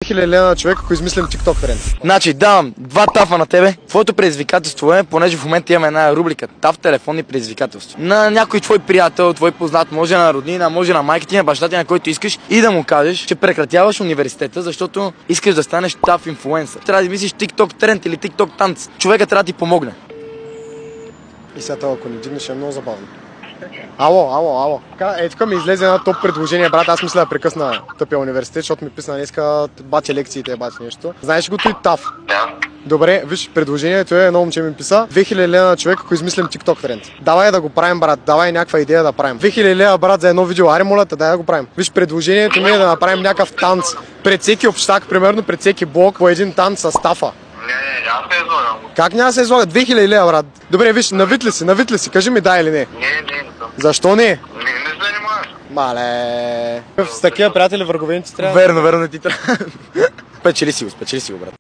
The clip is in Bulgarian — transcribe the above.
1000 лева на човек, ако измислим TikTok тренд. Значи давам 2 тафа на тебе. Твоето предизвикателство е, понеже в момента имаме една рубрика таф телефонни предизвикателства. На някой твой приятел, твой познат, може на роднина, може на майка ти, на баща ти, на който искаш, и да му кажеш, че прекратяваш университета, защото искаш да станеш таф инфлуенсър. Трябва да мислиш TikTok тренд или TikTok танц. Човека трябва да ти помогне. И сега това, ако не дигнеш, е много забавно. Ало. Тук ми излезе едно топ предложение, брат. Аз мисля да прекъсна тъпия университет, защото ми писна днеска бати лекциите, бати нещо. Знаеш го той таф? Да. Добре, виж, предложението е, едно момче ми писа 2000 лева на човек, ако измислим TikTok тренд. Давай да го правим, брат, давай някаква идея да правим. 2000 лева, брат, за едно видео, аре моля те, дай да го правим. Виж, предложението ми е да направим някакъв танц пред всеки общак, примерно пред всеки блок, по един танц с тафа. Не, няма да се излагам. Как няма да се излага? 2000 лева, брат. Добре, виж, навит ли си, кажи ми да или не. Не съм. Защо не? Не се занимаваш. Мале. С такива приятели враговенци трябва. Верно, не ти трябва. Спечели си го, брат.